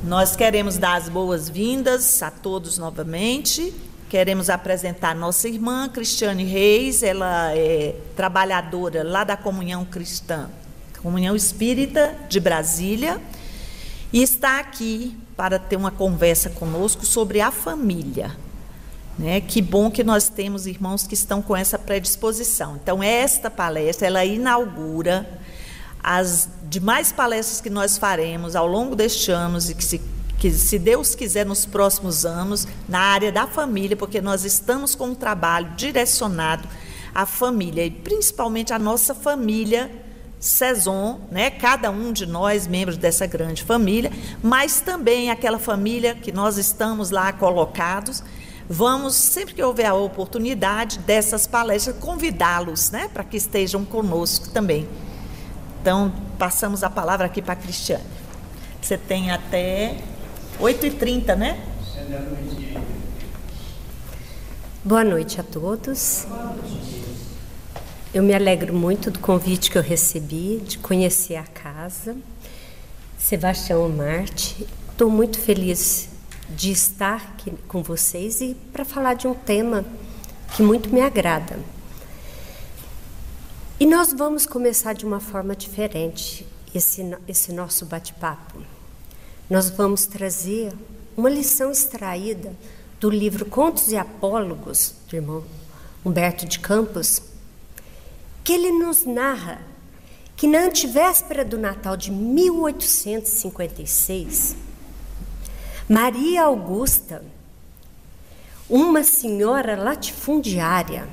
Nós queremos dar as boas-vindas a todos novamente. Queremos apresentar nossa irmã Cristiane Reis. Ela é trabalhadora lá da Comunhão Cristã, Comunhão Espírita de Brasília, e está aqui para ter uma conversa conosco sobre a família. Que bom que nós temos irmãos que estão com essa predisposição. Então, esta palestra, ela inaugura as demais palestras que nós faremos ao longo deste ano e que se Deus quiser, nos próximos anos, na área da família, porque nós estamos com um trabalho direcionado à família, e principalmente à nossa família Saison, cada um de nós, membros dessa grande família, mas também aquela família que nós estamos lá colocados. Vamos, sempre que houver a oportunidade dessas palestras, convidá-los, para que estejam conosco também. Então, passamos a palavra aqui para a Cristiane. Você tem até 8h30, né? Boa noite a todos. Eu me alegro muito do convite que eu recebi, de conhecer a casa. Sebastião Marte, estou muito feliz de estar aqui com vocês e para falar de um tema que muito me agrada. E nós vamos começar de uma forma diferente esse nosso bate-papo. Nós vamos trazer uma lição extraída do livro Contos e Apólogos, do irmão Humberto de Campos, que ele nos narra que na antevéspera do Natal de 1856, Maria Augusta, uma senhora latifundiária,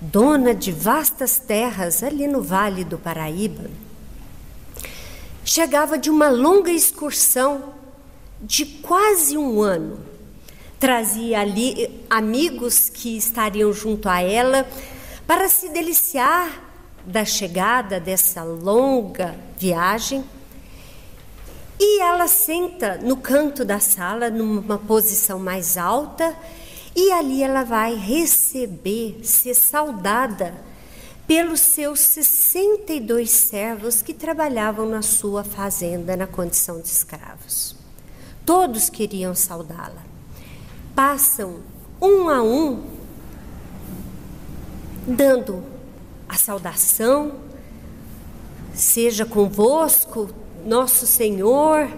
dona de vastas terras ali no Vale do Paraíba, chegava de uma longa excursão de quase um ano. Trazia ali amigos que estariam junto a ela para se deliciar da chegada dessa longa viagem. E ela senta no canto da sala, numa posição mais alta, e ali ela vai receber, ser saudada pelos seus 62 servos que trabalhavam na sua fazenda na condição de escravos. Todos queriam saudá-la. Passam um a um, dando a saudação: seja convosco nosso Senhor,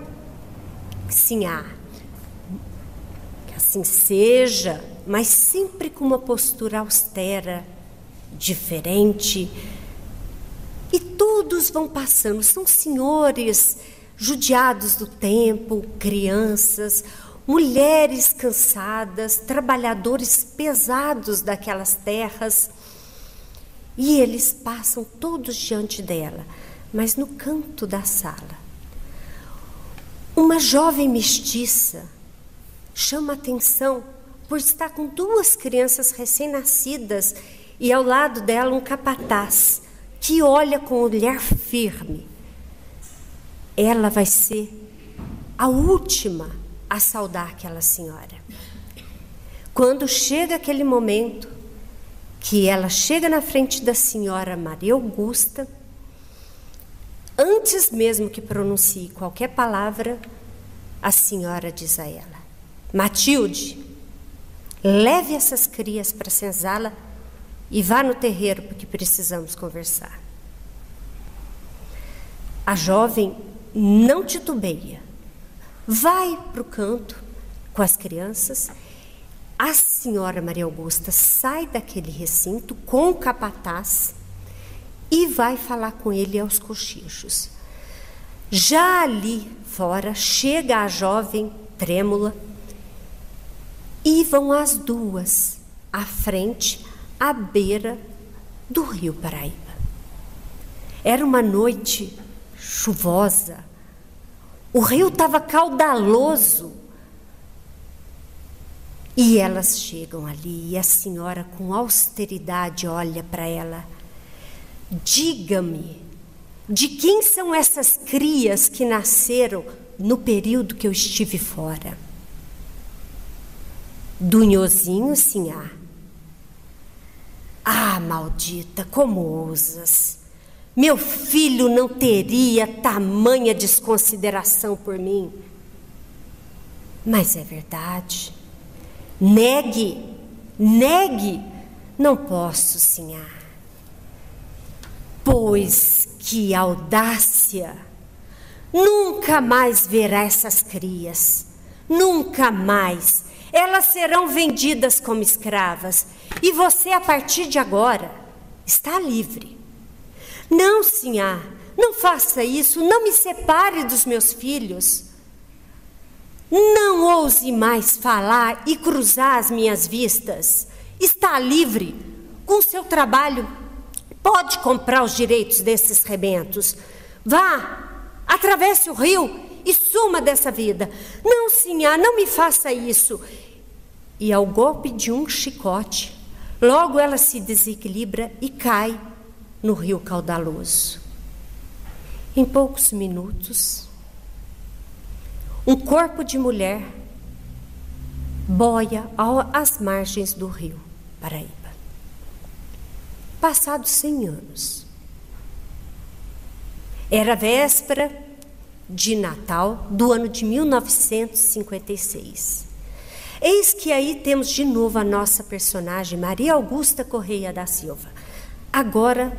sim, que assim seja, mas sempre com uma postura austera, diferente. E todos vão passando, são senhores judiados do tempo, crianças, mulheres cansadas, trabalhadores pesados daquelas terras, e eles passam todos diante dela. Mas no canto da sala, uma jovem mestiça chama a atenção por estar com 2 crianças recém-nascidas e ao lado dela um capataz que olha com olhar firme. Ela vai ser a última a saudar aquela senhora. Quando chega aquele momento que ela chega na frente da senhora Maria Augusta, antes mesmo que pronuncie qualquer palavra, a senhora diz a ela: Matilde, leve essas crias para a senzala e vá no terreiro, porque precisamos conversar. A jovem não titubeia, vai para o canto com as crianças. A senhora Maria Augusta sai daquele recinto com o capataz e vai falar com ele aos cochichos. Já ali fora, chega a jovem trêmula e vão as duas à frente, à beira do rio Paraíba. Era uma noite chuvosa, o rio estava caudaloso, e elas chegam ali e a senhora com austeridade olha para ela: diga-me, de quem são essas crias que nasceram no período que eu estive fora? Do Nhozinho, sinhá. Ah, maldita, como ousas! Meu filho não teria tamanha desconsideração por mim. Mas é verdade. Negue, negue. Não posso, Sinhá. Pois que audácia! Nunca mais verá essas crias. Nunca mais. Elas serão vendidas como escravas. E você, a partir de agora, está livre. Não, Sinhá, não faça isso. Não me separe dos meus filhos. Não ouse mais falar e cruzar as minhas vistas. Está livre. Com seu trabalho, pode comprar os direitos desses rebentos. Vá, atravesse o rio e suma dessa vida. Não, Sinhá, não me faça isso. E ao golpe de um chicote, logo ela se desequilibra e cai no rio caudaloso. Em poucos minutos, um corpo de mulher boia às margens do rio Paraíba. Passados 100 anos. Era véspera de Natal do ano de 1956. Eis que aí temos de novo a nossa personagem, Maria Augusta Correia da Silva, agora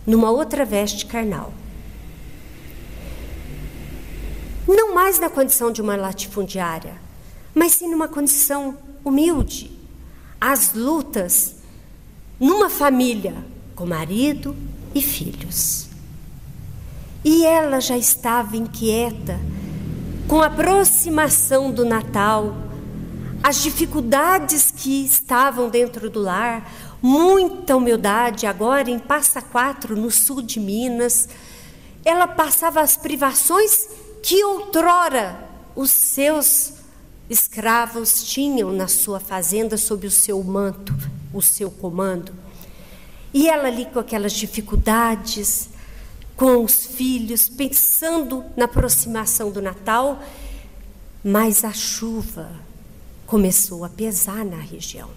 numa outra veste carnal. Não mais na condição de uma latifundiária, mas sim numa condição humilde. As lutas numa família com marido e filhos. E ela já estava inquieta com a aproximação do Natal, as dificuldades que estavam dentro do lar, muita humildade. Agora em Passa Quatro, no sul de Minas, ela passava as privações que outrora os seus escravos tinham na sua fazenda sob o seu manto, o seu comando. E ela ali com aquelas dificuldades, com os filhos, pensando na aproximação do Natal, mas a chuva começou a pesar na região.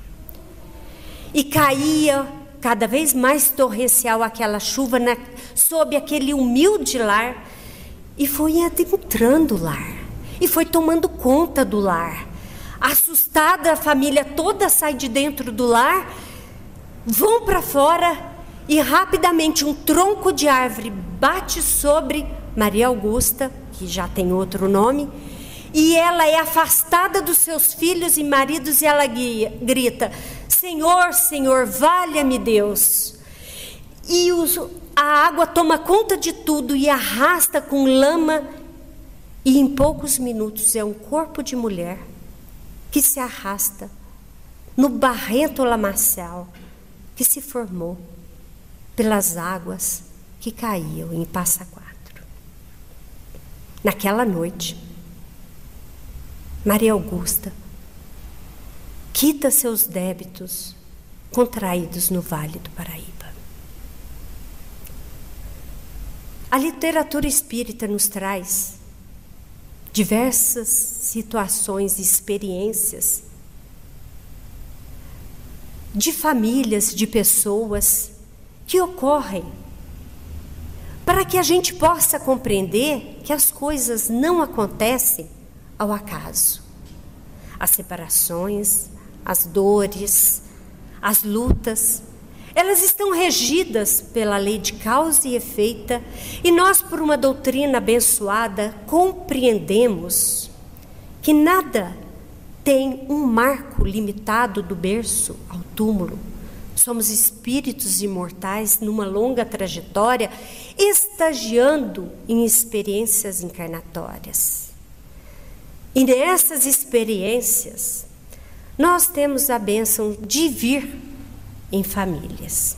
E caía cada vez mais torrencial aquela chuva sob aquele humilde lar, e foi adentrando o lar, e foi tomando conta do lar. Assustada, a família toda sai de dentro do lar, vão para fora, e rapidamente um tronco de árvore bate sobre Maria Augusta, que já tem outro nome, e ela é afastada dos seus filhos e maridos, e ela grita: Senhor, Senhor, valha-me Deus. E a água toma conta de tudo e arrasta com lama, e em poucos minutos é um corpo de mulher que se arrasta no barrento lamaçal que se formou pelas águas que caíam em Passa Quatro. Naquela noite, Maria Augusta quita seus débitos contraídos no Vale do Paraíba. A literatura espírita nos traz diversas situações e experiências de famílias, de pessoas que ocorrem para que a gente possa compreender que as coisas não acontecem ao acaso. As separações, as dores, as lutas, elas estão regidas pela lei de causa e efeito, e nós, por uma doutrina abençoada, compreendemos que nada tem um marco limitado do berço ao túmulo. Somos espíritos imortais numa longa trajetória, estagiando em experiências encarnatórias. E nessas experiências, nós temos a bênção de vir em famílias.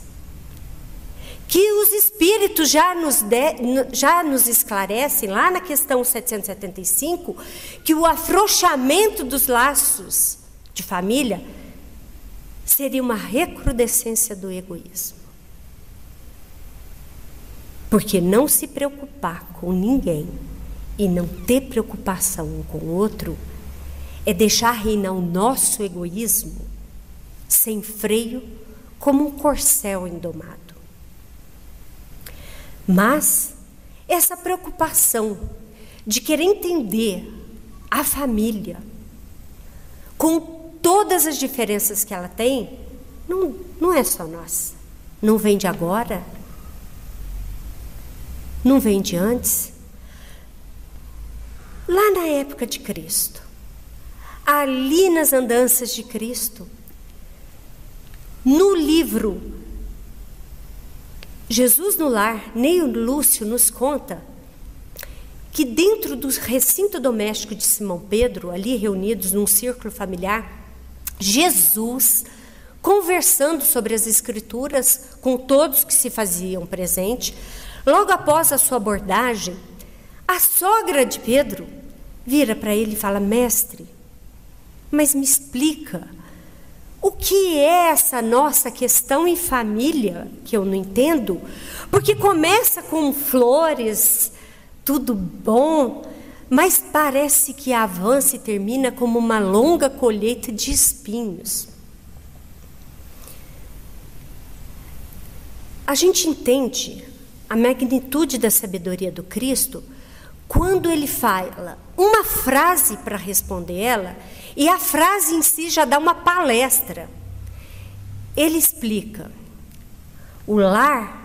Que os espíritos já nos esclarecem, lá na questão 775, que o afrouxamento dos laços de família seria uma recrudescência do egoísmo. Porque não se preocupar com ninguém e não ter preocupação um com o outro é deixar reinar o nosso egoísmo sem freio, como um corcel indomado. Mas essa preocupação de querer entender a família com todas as diferenças que ela tem, não é só nossa. Não vem de agora, não vem de antes. Lá na época de Cristo, ali nas andanças de Cristo, no livro Jesus no Lar, Neio Lúcio nos conta que dentro do recinto doméstico de Simão Pedro, ali reunidos num círculo familiar, Jesus, conversando sobre as Escrituras com todos que se faziam presente, logo após a sua abordagem, a sogra de Pedro vira para ele e fala: mestre, mas me explica, o que é essa nossa questão em família, que eu não entendo? Porque começa com flores, tudo bom, mas parece que avança e termina como uma longa colheita de espinhos. A gente entende a magnitude da sabedoria do Cristo quando ele fala uma frase para responder ela, e a frase em si já dá uma palestra. Ele explica: o lar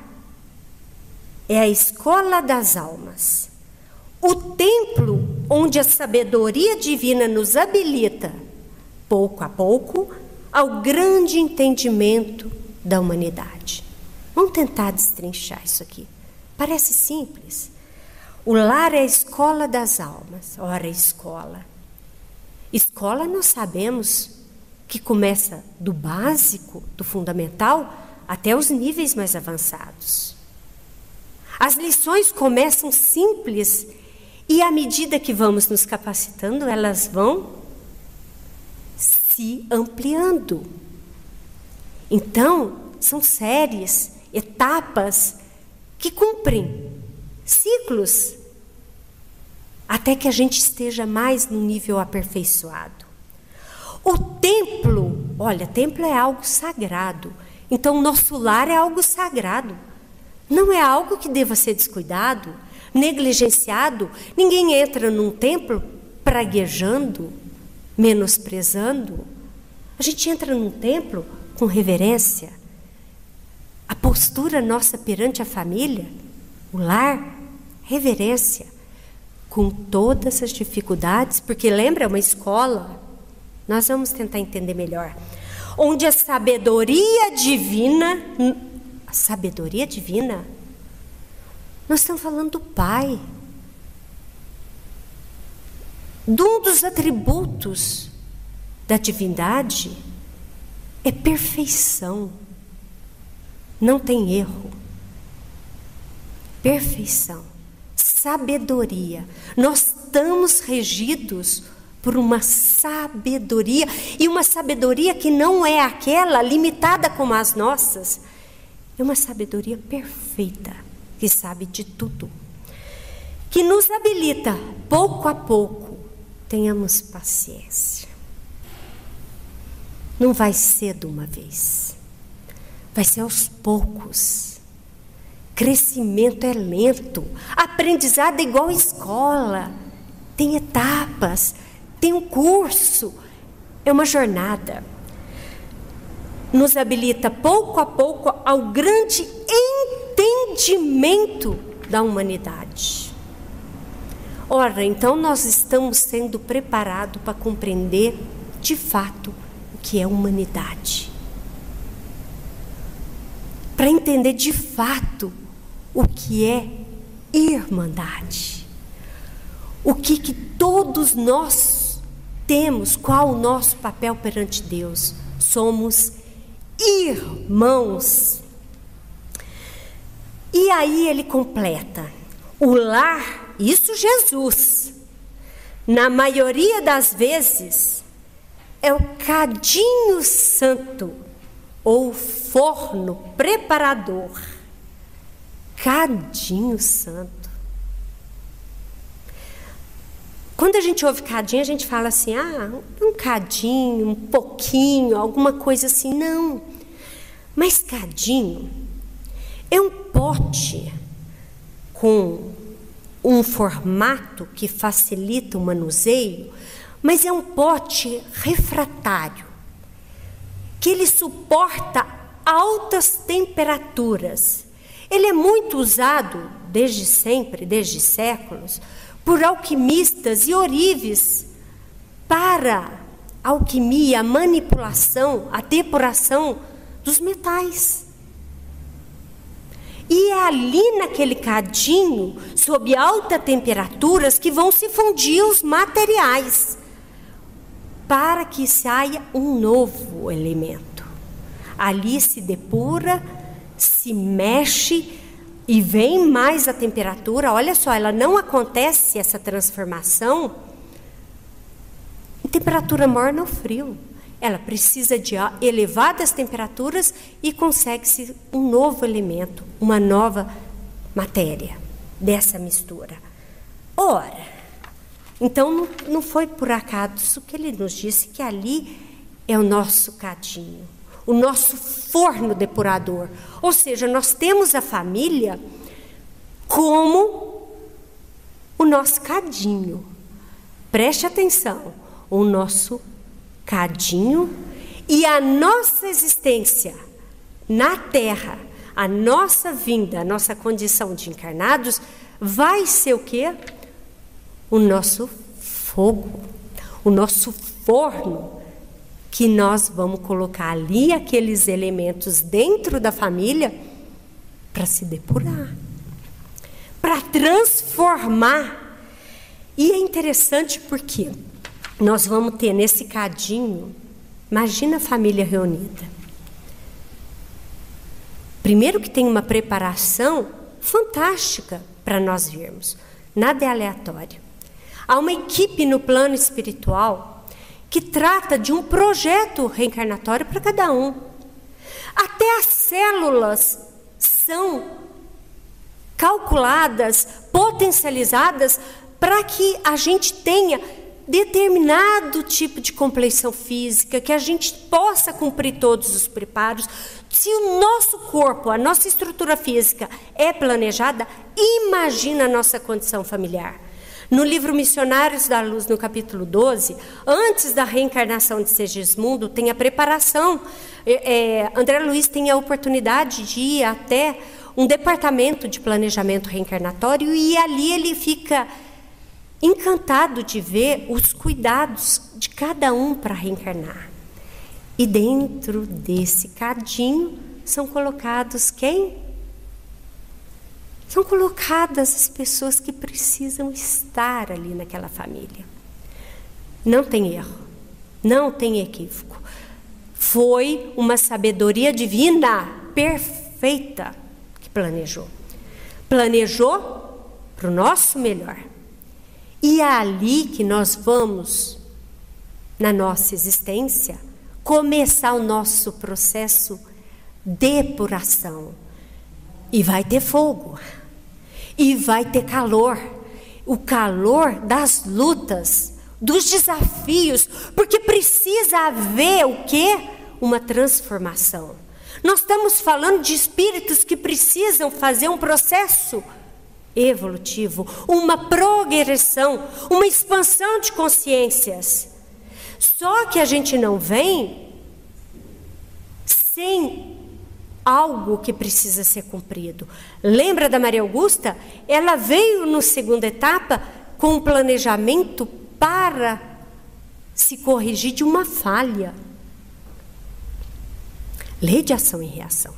é a escola das almas, o templo onde a sabedoria divina nos habilita, pouco a pouco, ao grande entendimento da humanidade. Vamos tentar destrinchar isso aqui. Parece simples. O lar é a escola das almas. Ora, escola. Escola nós sabemos que começa do básico, do fundamental, até os níveis mais avançados. As lições começam simples e à medida que vamos nos capacitando, elas vão se ampliando. Então, são séries, etapas que cumprem ciclos até que a gente esteja mais no nível aperfeiçoado. O templo, olha, templo é algo sagrado. Então, nosso lar é algo sagrado. Não é algo que deva ser descuidado, negligenciado. Ninguém entra num templo praguejando, menosprezando. A gente entra num templo com reverência. A postura nossa perante a família, o lar, reverência, com todas as dificuldades, porque lembra, é uma escola. Nós vamos tentar entender melhor. Onde a sabedoria divina, nós estamos falando do Pai. De um dos atributos da divindade é perfeição. Não tem erro. Perfeição. Sabedoria. Nós estamos regidos por uma sabedoria, e uma sabedoria que não é aquela limitada como as nossas, é uma sabedoria perfeita, que sabe de tudo, que nos habilita, pouco a pouco, tenhamos paciência. Não vai ser de uma vez, vai ser aos poucos. Crescimento é lento, aprendizado é igual escola, tem etapas, tem um curso, é uma jornada. Nos habilita pouco a pouco ao grande entendimento da humanidade. Ora, então nós estamos sendo preparados para compreender de fato o que é humanidade. Para entender de fato o que é irmandade. O que todos nós temos, qual o nosso papel perante Deus. Somos irmãos. E aí ele completa: o lar, isso Jesus, na maioria das vezes, é o cadinho santo, ou forno preparador. Cadinho santo. Quando a gente ouve cadinho, a gente fala assim: um cadinho, um pouquinho, alguma coisa assim. Não. Mas cadinho é um pote com um formato que facilita o manuseio, mas é um pote refratário, que ele suporta altas temperaturas. Ele é muito usado desde sempre, desde séculos, por alquimistas e ourives para a alquimia, a manipulação, a depuração dos metais. E é ali naquele cadinho, sob altas temperaturas, que vão se fundir os materiais, para que saia um novo elemento. Ali se depura, se mexe e vem mais a temperatura. Olha só, ela não acontece, essa transformação, em temperatura morna ou frio. Ela precisa de elevadas temperaturas e consegue-se um novo elemento, uma nova matéria dessa mistura. Ora, então não foi por acaso que ele nos disse que ali é o nosso cadinho, o nosso forno depurador. Ou seja, nós temos a família como o nosso cadinho. Preste atenção, o nosso cadinho, e a nossa existência na Terra, a nossa vinda, a nossa condição de encarnados, vai ser o quê? O nosso fogo, o nosso forno, que nós vamos colocar ali aqueles elementos dentro da família para se depurar, para transformar. E é interessante porque nós vamos ter nesse cadinho, imagina a família reunida. Primeiro que tem uma preparação fantástica para nós vermos, nada é aleatório. Há uma equipe no plano espiritual que trata de um projeto reencarnatório para cada um. Até as células são calculadas, potencializadas, para que a gente tenha determinado tipo de compleição física, que a gente possa cumprir todos os preparos. Se o nosso corpo, a nossa estrutura física é planejada, imagina a nossa condição familiar. No livro Missionários da Luz, no capítulo 12, antes da reencarnação de Segismundo, tem a preparação. André Luiz tem a oportunidade de ir até um departamento de planejamento reencarnatório, e ali ele fica encantado de ver os cuidados de cada um para reencarnar. E dentro desse cadinho são colocados quem? São colocadas as pessoas que precisam estar ali naquela família. Não tem erro, não tem equívoco. Foi uma sabedoria divina perfeita que planejou. Planejou para o nosso melhor. E é ali que nós vamos, na nossa existência, começar o nosso processo de depuração. E vai ter fogo, e vai ter calor, o calor das lutas, dos desafios, porque precisa haver o quê? Uma transformação. Nós estamos falando de espíritos que precisam fazer um processo evolutivo, uma progressão, uma expansão de consciências. Só que a gente não vem sem algo que precisa ser cumprido. Lembra da Maria Augusta? Ela veio na segunda etapa com um planejamento para se corrigir de uma falha. Lei de ação e reação.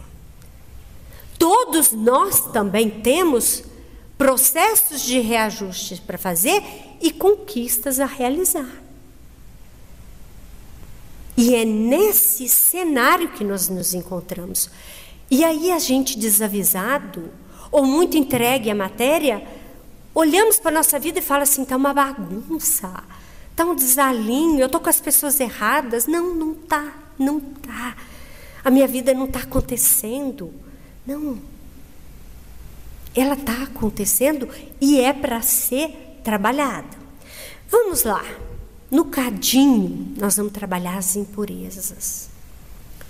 Todos nós também temos processos de reajuste para fazer e conquistas a realizar. E é nesse cenário que nós nos encontramos. E aí a gente desavisado, ou muito entregue à matéria, olhamos para a nossa vida e fala assim, está uma bagunça, está um desalinho, eu estou com as pessoas erradas. Não está, não está. A minha vida não está acontecendo. Não. Ela está acontecendo e é para ser trabalhada. Vamos lá. No cadinho, nós vamos trabalhar as impurezas.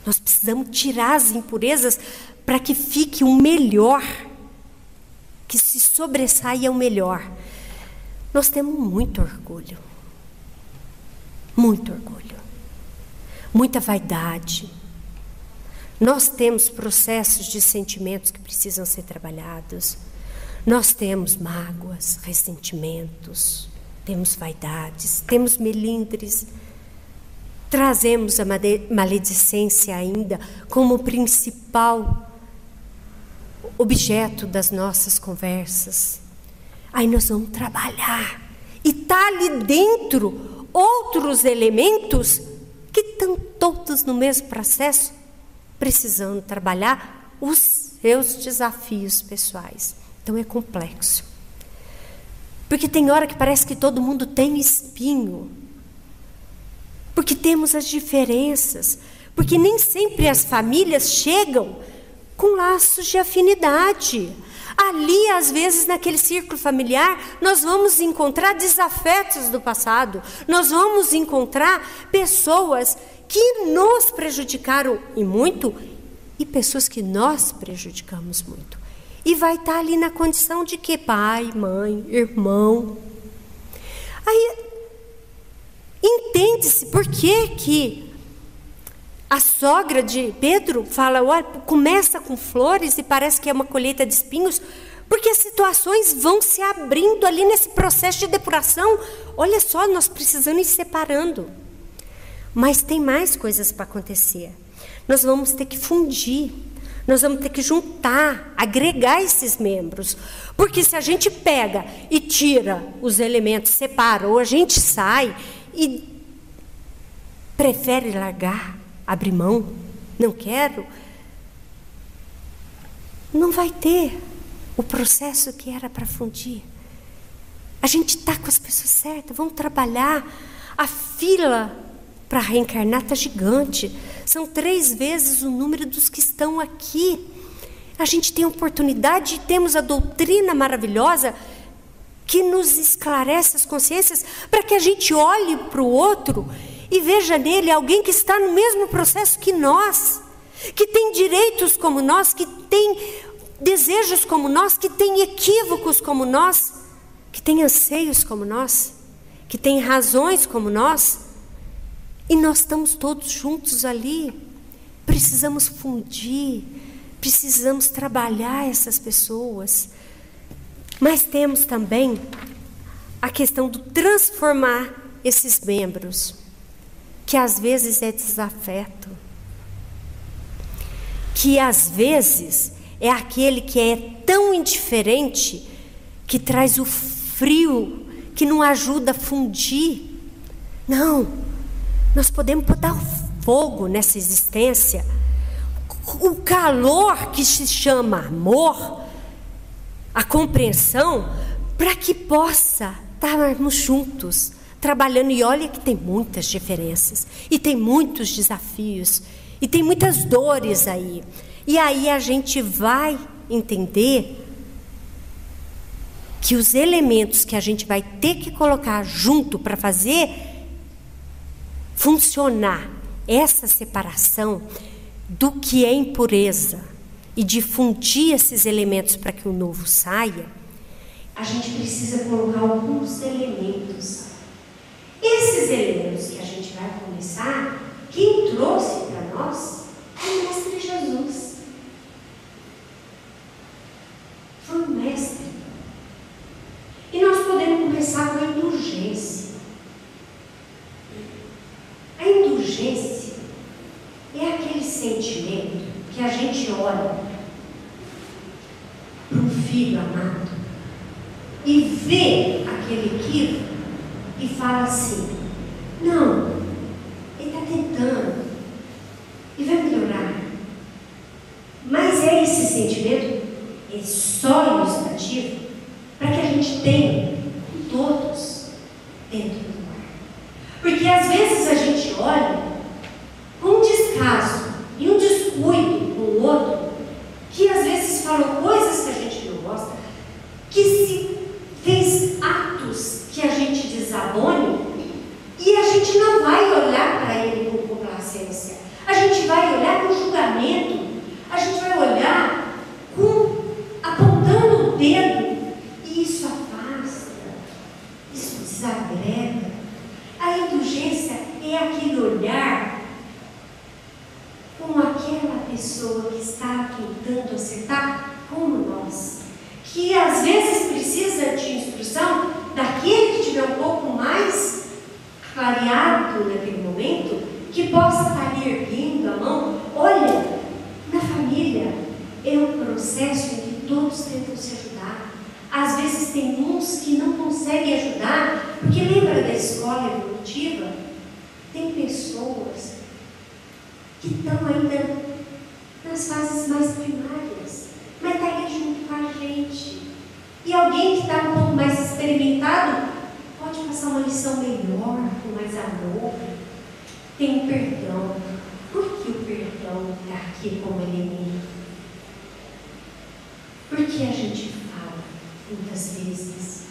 Nós precisamos tirar as impurezas para que fique o melhor, que se sobressaia o melhor. Nós temos muito orgulho. Muito orgulho, muita vaidade. Nós temos processos de sentimentos que precisam ser trabalhados. Nós temos mágoas, ressentimentos, temos vaidades, temos melindres. Trazemos a maledicência ainda como principal objeto das nossas conversas. Aí nós vamos trabalhar. E está ali dentro outros elementos que estão todos no mesmo processo, precisando trabalhar os seus desafios pessoais. Então é complexo. Porque tem hora que parece que todo mundo tem espinho. Porque temos as diferenças. Porque nem sempre as famílias chegam com laços de afinidade. Ali, às vezes, naquele círculo familiar, nós vamos encontrar desafetos do passado. Nós vamos encontrar pessoas que nos prejudicaram e muito, e pessoas que nós prejudicamos muito. E vai estar ali na condição de que pai, mãe, irmão. Aí, entende-se por que a sogra de Pedro fala, olha, começa com flores e parece que é uma colheita de espinhos, porque as situações vão se abrindo ali nesse processo de depuração. Olha só, nós precisamos ir separando. Mas tem mais coisas para acontecer. Nós vamos ter que fundir, nós vamos ter que juntar, agregar esses membros. Porque se a gente pega e tira os elementos, separa, ou a gente sai e prefere largar, abrir mão, não quero, não vai ter o processo que era para fundir. A gente está com as pessoas certas, vamos trabalhar. A fila para reencarnar está gigante. São 3 vezes o número dos que estão aqui. A gente tem a oportunidade e temos a doutrina maravilhosa que nos esclarece as consciências para que a gente olhe para o outro e veja nele alguém que está no mesmo processo que nós, que tem direitos como nós, que tem desejos como nós, que tem equívocos como nós, que tem anseios como nós, que tem razões como nós. E nós estamos todos juntos ali. Precisamos fundir, precisamos trabalhar essas pessoas. Mas temos também a questão do transformar esses membros, que às vezes é desafeto, que às vezes é aquele que é tão indiferente, que traz o frio, que não ajuda a fundir. Não, nós podemos botar o fogo nessa existência, o calor que se chama amor, a compreensão, para que possa estarmos juntos, trabalhando. E olha que tem muitas diferenças, e tem muitos desafios, e tem muitas dores aí. E aí a gente vai entender que os elementos que a gente vai ter que colocar junto para fazer funcionar essa separação do que é impureza e de fundir esses elementos para que o novo saia, a gente precisa colocar alguns elementos. Esses elementos que a gente vai começar, quem trouxe para nós é o Mestre Jesus. Foi o Mestre. E nós podemos começar com a indulgência. A indulgência é aquele sentimento que a gente olha para um filho amado e vê aquele equívoco e fala assim, não, ele está tentando e vai melhorar. Mas é esse sentimento, é só ilustrativo, para que a gente tenha todos dentro do lar. Porque às vezes a gente olha com um descaso e um descuido com o outro, que às vezes falou coisas que a gente não gosta, que se fez atos que a gente desabone, e a gente não vai olhar para ele com complacência, a gente vai olhar com julgamento, a gente vai olhar apontando o dedo, e isso afasta, isso desagrega. A indulgência pessoa que está tentando acertar como nós, que às vezes precisa de instrução daquele que tiver um pouco mais clareado naquele momento, que possa estar ali erguendo a mão. Olha, na família é um processo em que todos tentam se ajudar. Às vezes tem uns que não conseguem ajudar, porque lembra da escola evolutiva? Tem pessoas que estão ainda nas fases mais primárias, mas está aí junto com a gente. E alguém que está um pouco mais experimentado pode passar uma lição melhor, com mais amor. Tem o perdão. Por que o perdão está aqui como elemento? Porque a gente fala, muitas vezes,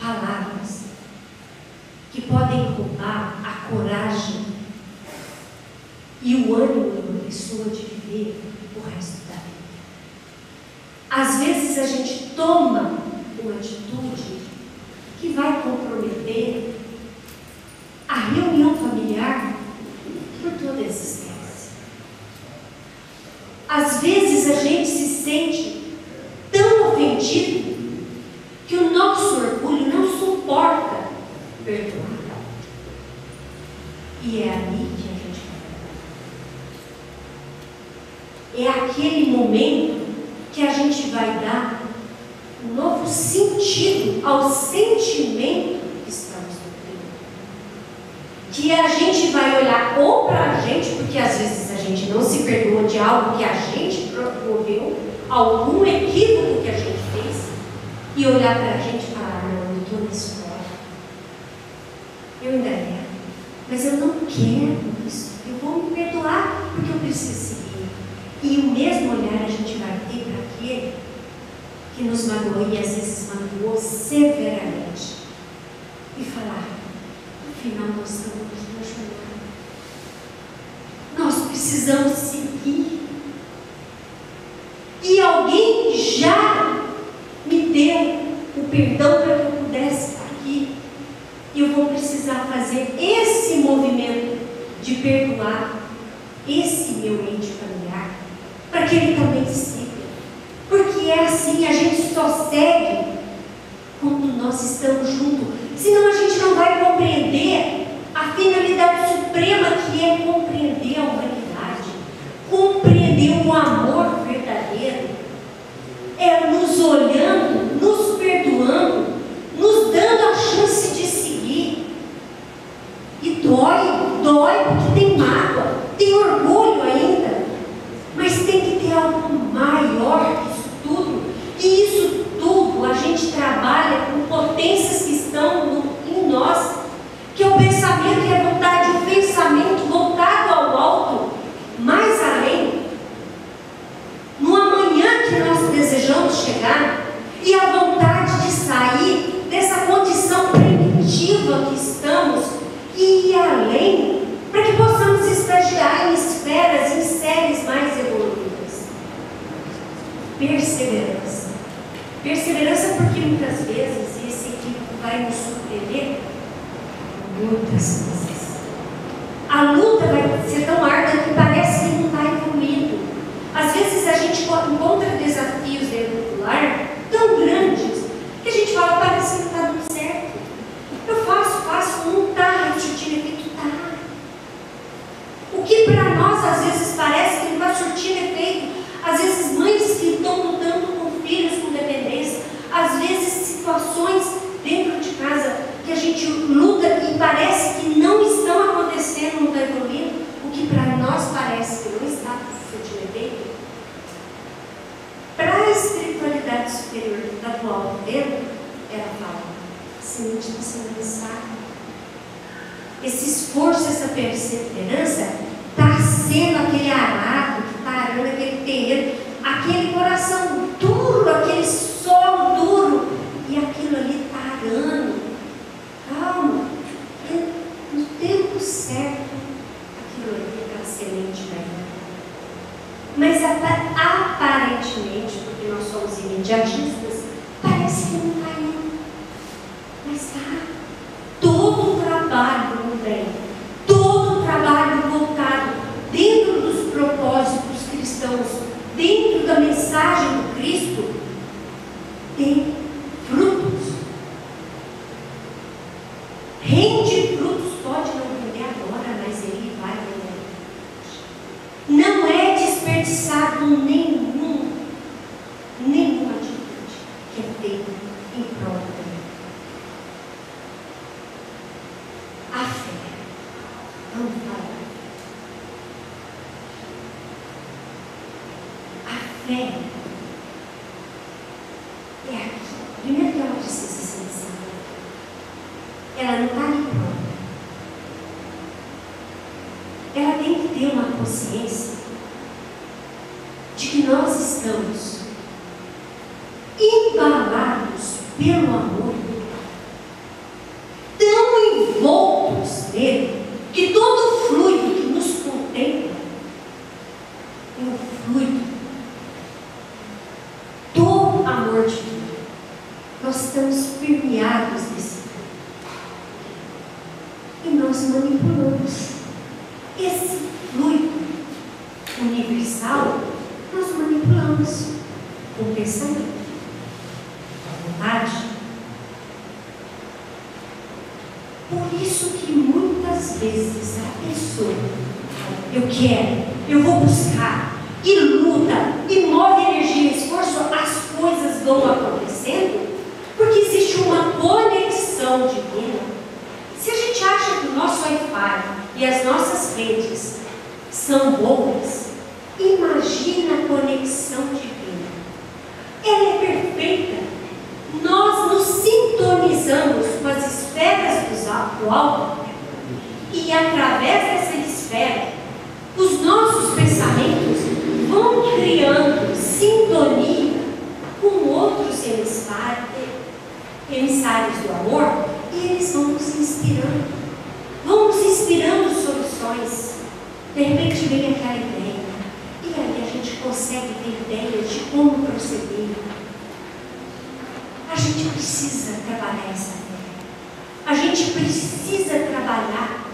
palavras que podem roubar a coragem e o ânimo de uma pessoa de viver o resto da vida. Às vezes a gente toma uma atitude que vai comprometer a reunião familiar por toda a existência. Às vezes a gente se sente tão ofendido que o nosso orgulho não suporta perdoar. E é ali que a gente vai. É aquele momento que a gente vai dar um novo sentido ao sentimento que estamos nutrindo. Que a gente vai olhar ou para a gente, porque às vezes a gente não se perdoa de algo que a gente promoveu, algum equívoco que a gente fez, e olhar para a gente e falar: não, eu estou na escola, eu ainda erro, mas eu não quero isso, eu vou me perdoar porque eu preciso seguir. E o mesmo olhar a gente vai ter para aquele que nos magoou e às vezes magoou severamente, e falar: no final nós estamos na jornada, nós precisamos seguir. E alguém já me deu o perdão para que eu pudesse estar aqui, e eu vou precisar fazer esse movimento de perdoar esse meu ente familiar, para que ele também siga. Porque é assim, a gente só segue quando nós estamos juntos. Senão a gente não vai compreender a finalidade suprema, que é compreender a humanidade, compreender o amor verdadeiro. É nos olhando, nos perdoando, nos dando a chance de seguir. E dói porque tem mágoa, tem orgulho ainda, mas tem que ter algo maior que isso tudo. E isso tudo a gente trabalha com potências que estão em nós, que é o pensamento e a vontade, o pensamento voltado ao alto, mais além, no amanhã que nós desejamos chegar, e a vontade de sair dessa condição primitiva que estamos e ir além, para que possamos estagiar em esferas, em séries mais evoluídas. Perseverança. Perseverança, porque muitas vezes, e esse equívoco vai nos surpreender, muitas vezes, a luta vai ser tão árdua que parece que não está evoluindo. Às vezes a gente encontra desafios dentro do lar tão grandes que a gente fala: parece que não está dando certo. Eu faço, não está surtindo efeito, está. O que para nós às vezes parece que não está surtindo efeito, às vezes mães que estão lutando com filhos com dependência, às vezes situações dentro de casa que a gente luta e parece que não estão acontecendo, não está evoluindo, o que para nós parece que não está surtindo efeito. Para a espiritualidade superior que está do alto dentro, ela fala: semente está sendo lançada. Esse esforço, essa perseverança está sendo aquele arado que está arando aquele terreno, aquele coração duro, aquele solo duro, e aquilo ali está arando. Calma, no tempo certo, aquilo ali, aquela semente vai dar. Mas aparentemente, porque nós somos imediatistas, parece que não está indo. Mas está. Todo o trabalho no bem, todo o trabalho voltado dentro dos propósitos mensagem do Cristo tem frutos. Rende frutos, pode não render agora, mas ele vai render. Não é desperdiçado nenhuma atitude que é feita em prol dele. A fé. Vamos falar. A fé é aqui. Primeiro que ela precisa ser ensinada. Ela não está ali pronta. Ela tem que ter uma consciência de que nós estamos embalados pelo amor, tão envoltos nele, que todo fluido que nos contempla é o fluido do amor divino. Nós estamos permeados desse fluido e nós manipulamos esse fluido universal. Nós manipulamos com o pensamento, com a vontade. Por isso que muitas vezes a pessoa, eu quero, eu vou buscar, e luta, e move energia e esforço, as coisas vão acontecendo, porque existe uma conexão divina. Se a gente acha que o nosso Wi-Fi e as nossas redes são boas, imagina a conexão divina. Ela é perfeita. Nós nos sintonizamos com as esferas do alto e através dessa esfera os nossos pensamentos vão criando sintonia com outros emissários do amor, e eles vão nos inspirando soluções. De repente vem aquela ideia, e aí a gente consegue ter ideias de como proceder. A gente precisa trabalhar essa ideia. A gente precisa trabalhar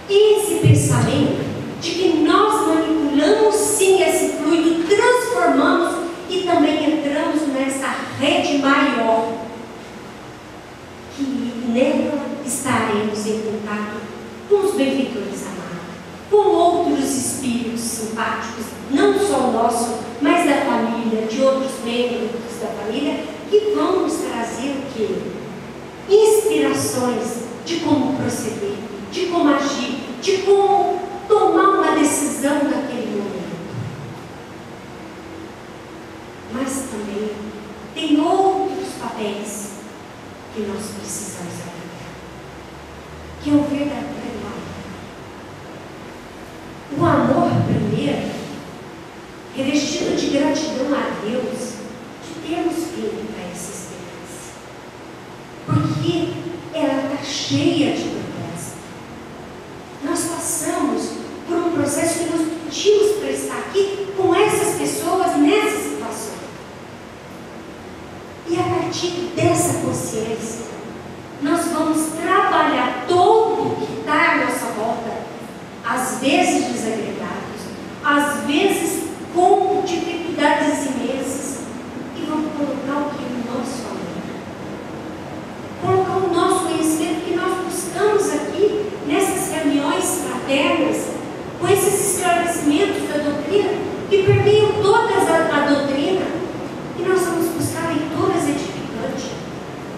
esse pensamento de que nós manipulamos sim esse fluido, transformamos e também entramos nessa rede maior, que nela estaremos em contato com os benfeitores amados, com outros espíritos simpáticos, não só o nosso, mas da família, de outros membros da família, que vão nos trazer o quê? Inspirações de como proceder, de como agir, de como tomar uma decisão naquele momento. Mas também tem outros papéis que nós precisamos aprender, que é o verdadeiro amor. O amor primeiro, revestido de gratidão a Deus, de termos vindo para essa experiência, porque ela está cheia de propósito. Nós passamos por um processo que nós pedimos para estar aqui com essas pessoas nessa situação. E a partir dessa consciência, nós vamos trabalhar todo o que está à nossa volta, às vezes desagregados, às vezes com dificuldades imensas, e vamos colocar o que? O nosso amor. Colocar o nosso conhecimento que nós buscamos aqui, nessas reuniões fraternas, com esses esclarecimentos da doutrina, que permeiam toda a doutrina, e nós vamos buscar leituras edificantes,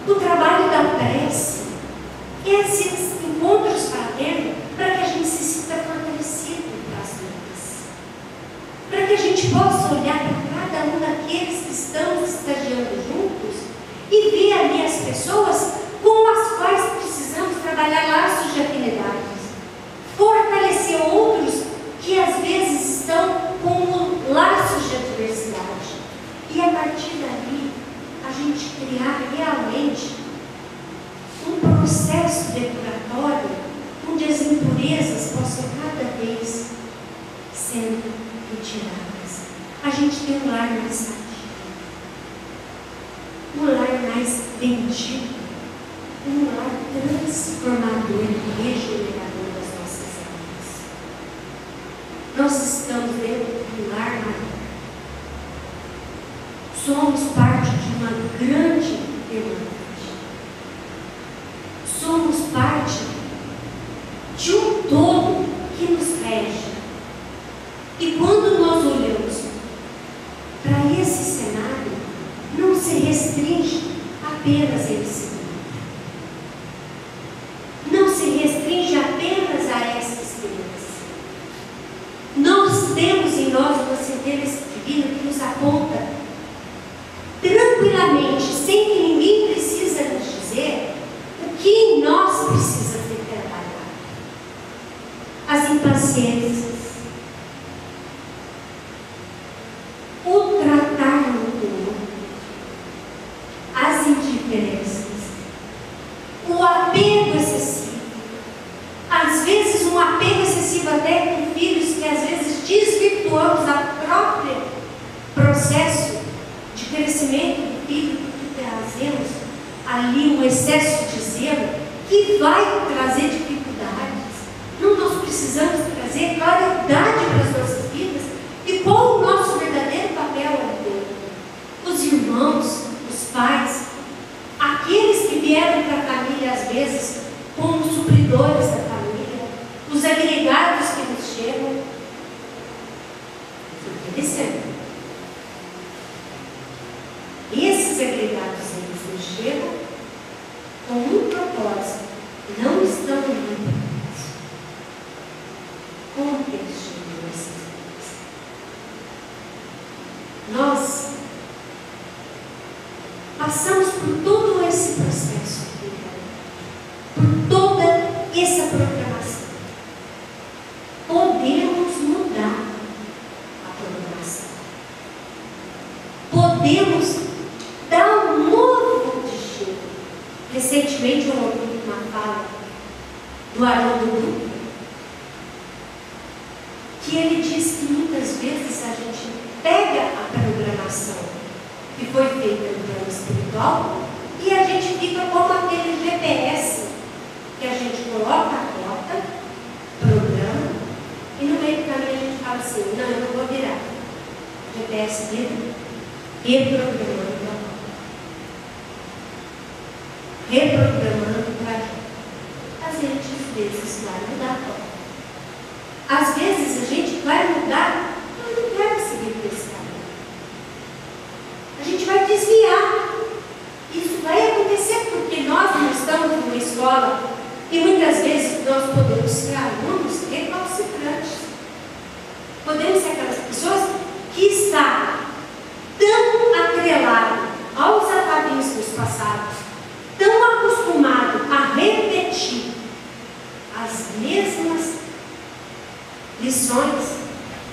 o trabalho da prece, esses encontros fraternos, para que a gente se sinta fortalecido das lutas, para que a gente possa olhar para cada um daqueles que estão estagiando juntos e ver ali as pessoas com as quais precisamos trabalhar laços de afinidades, fortalecer outros que às vezes estão com laços de adversidade, e a partir dali a gente criar realmente um processo depuratório onde as impurezas possam cada vez sendo retiradas. A gente tem um lar mais sadio, um lar mais bendito, um lar transformador e regenerador das nossas almas. Nós estamos dentro do lar maior. somos parte de uma grande irmandade. Somos parte de um todo que nos rege. E quando nós olhamos para esse cenário, não se restringe apenas a esse mundo. Não se restringe apenas a essas crianças. Nós temos em nós uma sentença divina que nos aponta tranquilamente, sem que ninguém precisa nos dizer o que em nós precisa ser trabalhado. As impaciências, o tratar no outro, as indiferenças, o apego excessivo, às vezes um apego excessivo até com filhos que às vezes desvirtuamos o próprio processo de crescimento do filho, porque trazemos ali um excesso de zelo que vai trazer dificuldades. Não, nós precisamos trazer claridade para as nossas vidas e qual o nosso verdadeiro papel ali dentro. Os irmãos, os pais, aqueles que vieram para a família às vezes como supridores da família, os agregados que nos chegam, obedecendo. Esses agregados, eles nos chegam com um propósito, não estão limitados. Como que eles chegam essas coisas? Nós passamos por todo esse processo, por toda essa programação. Podemos mudar a programação. Podemos dar um novo destino. Recentemente eu ouvi uma fala do Haroldo Dutra, que ele diz que muitas vezes a gente pega a programação que foi feita no plano espiritual e a gente fica como aquele GPS que a gente coloca a rota, programa, e no meio do caminho a gente fala assim, não, eu não vou virar. O GPS vira, reprogramando a rota. Reprogramando o trajeto. A gente às vezes vai mudar a rota. Às vezes a gente vai mudar, mas não quer seguir por esse caminho. A gente vai desviar. Isso vai acontecer porque nós não estamos numa escola e muitas vezes nós podemos ser alunos recalcitrantes. Podemos ser aquelas pessoas que estão tão atreladas aos atavismos passados, tão acostumados a repetir as mesmas lições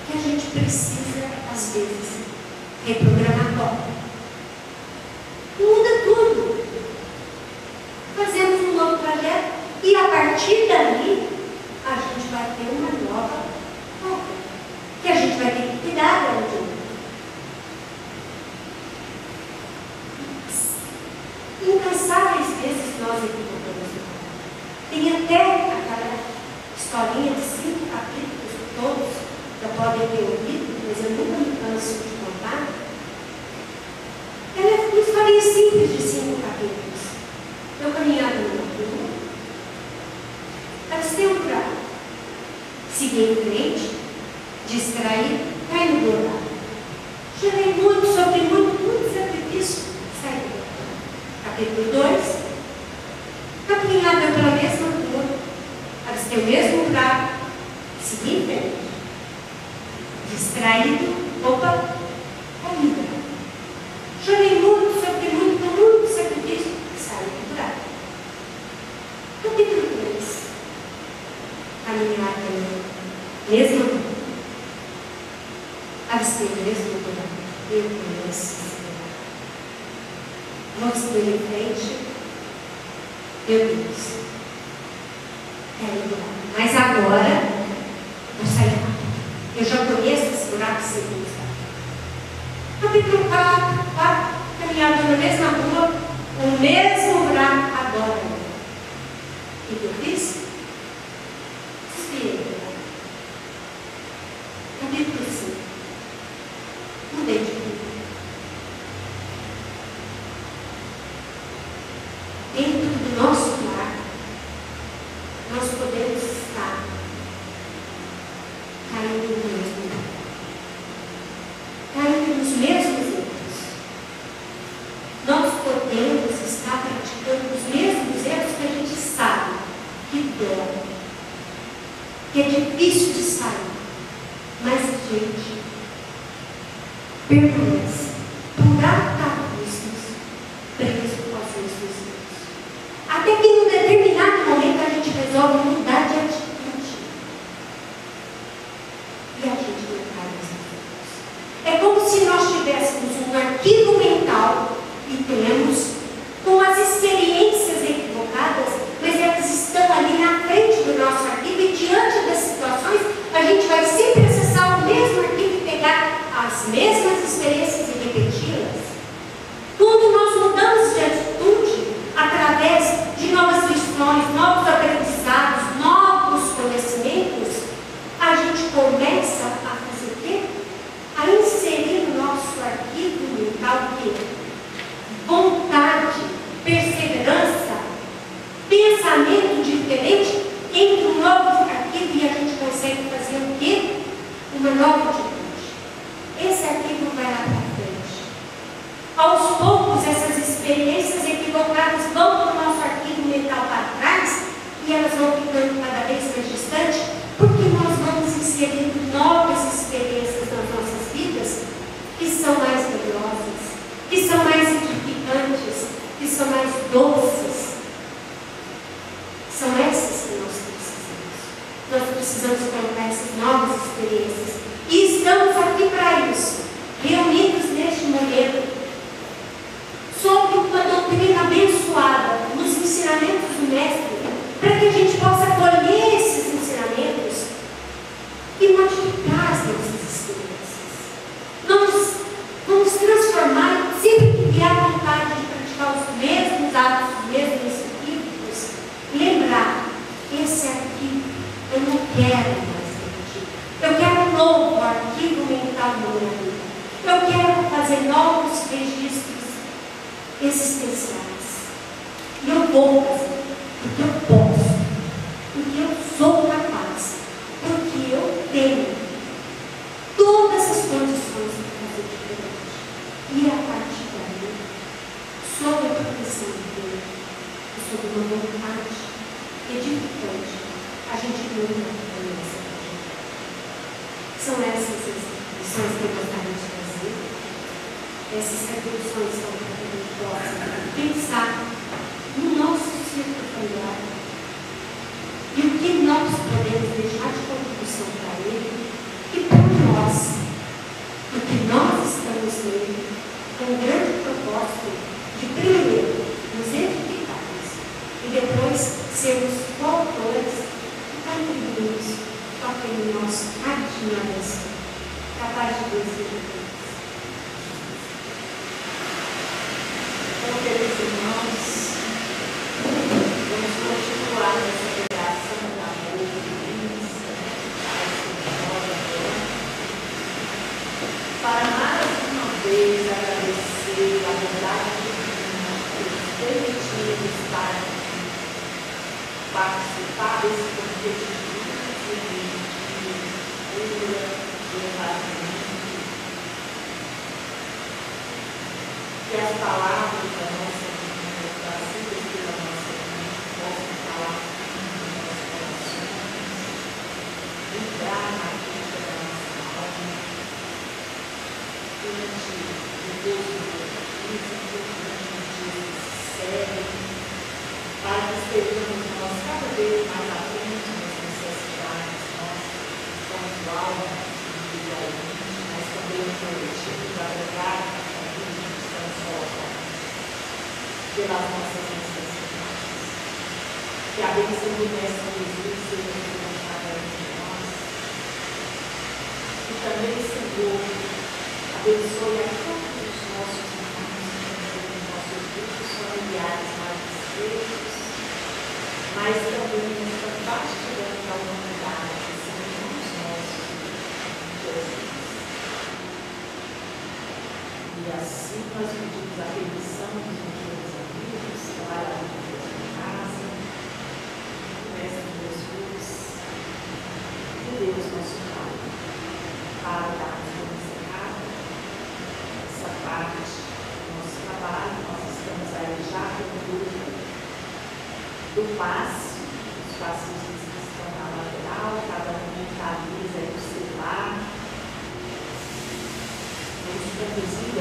que a gente precisa, às vezes, reprogramar todo. Muda tudo. Fazemos um novo projeto e a partir dali a gente vai ter uma nova rota, que a gente vai ter que cuidar da outra. Incansáveis vezes nós equivocamos. Tem até aquela historinha de 5 capítulos que todos já podem ter ouvido, mas eu nunca me canso de contar. Ela é uma historinha simples de 5 capítulos. Eu caminhava numa rua, avistei um buraco, segui em frente, distraí, caí no buraco. Chorei muito, sofri muito sacrifício, saí do buraco. Capítulo 2, caminhava pela mesma rua, avistei o mesmo buraco, segui em frente, distraído, caí no buraco. Chorei muito, sofri muito sacrifício, saí do buraco. Capítulo 3, caminhar pela mesma rua, avistei o mesmo buraco, eu conheço esse buraco. Mostrei em frente, meu Deus, caí no buraco. Mas agora, vou sair rápido. Eu já conheço esse buraco sem buscar. Capítulo 4, caminhava na mesma rua, o mesmo buraco agora. O que eu fiz? Desviei do buraco. Capítulo 5. Mudei de vida. os mesmos erros. Nós podemos estar praticando os mesmos erros que a gente sabe que dói, que é difícil de sair, mas a gente permanece por atavismos presos aos mesmos erros. Até que em um determinado momento a gente resolve mudar de atitude. E a gente não cai mais nos erros. É como se nós tivéssemos um arquivo mental e temos com as experiências equivocadas, mas elas estão ali na frente do nosso arquivo e diante das situações a gente vai sempre acessar o mesmo arquivo e pegar as mesmas experiências e repeti-las. Quando nós mudamos de atitude através de novas lições, novos aprendizados, novos conhecimentos, a gente começa a fazer o quê? A inserir no nosso arquivo mental o quê? Vontade, perseverança, pensamento diferente entre um novo arquivo e a gente consegue fazer o quê? Uma nova atitude. Esse arquivo vai lá para frente. Aos poucos, essas experiências equivocadas vão para o nosso arquivo mental para trás e elas vão ficando cada vez mais distantes, porque nós vamos inserindo novas experiências nas nossas vidas que são mais valiosas, que são mais edificantes, que são mais doces. São essas que nós precisamos. Nós precisamos colocar essas novas experiências. E estamos aqui para isso, reunidos neste momento, sobre uma doutrina abençoada, nos ensinamentos do Mestre, para que a gente possa colher esses ensinamentos e modificar as nossas experiências. Vamos transformar, sempre que vier a vontade de praticar os mesmos atos, os mesmos equívocos, lembrar, esse aqui eu não quero mais repetir. Eu quero um novo arquivo mental na minha vida. Eu quero fazer novos registros existenciais. E eu vou fazer, porque eu posso, porque eu sou capaz, porque eu tenho todas as condições de fazer diferente. E a partir daí, sob a proteção de Deus, e sob uma vontade edificante, a gente não vai essa trajetória. São essas as lições que eu gostaria de fazer. Essas reflexões são para que a gente possa pensar no nosso círculo familiar e o que nós podemos deixar de contribuição para ele e para nós, porque nós estamos nele com um grande propósito de primeiro nos edificarmos e depois sermos coautores e contribuirmos com aquele nosso cadinho abençoado. Capaz de Deus seja Deus. Então, queridos irmãos, vamos continuar nessa pregação da amor divina, para mais uma vez agradecer a bondade divina por nos permitir estar aqui, participar desse banquete de cura, de levantamento. Que as palavras da nossa vida, trazidas pela nossa vida, possam falar nos nossos corações, entrar na ficha da nossa alma, durante o Deus do durante os dias que se seguem, para que estejamos nós cada vez mais atentos nas necessidades nossas, pontuais, individualmente, mas também no coletivo, agregar pelas nossas necessidades. Que a bênção do Mestre Jesus seja sobre cada um de nós. E também, Senhor, abençoe a todos os nossos irmãos, os nossos grupos familiares mais estreitos, mas também nesta parte da humanidade, que são irmãos nossos, Jesus. E assim nós pedimos a permissão dos nossos amigos, trabalhadores da casa, do Mestre Jesus, de Deus nosso Pai, para darmos uma encerrada passe, os passistas que estão na lateral, cada um mentaliza aí o celular. Vamos conduzir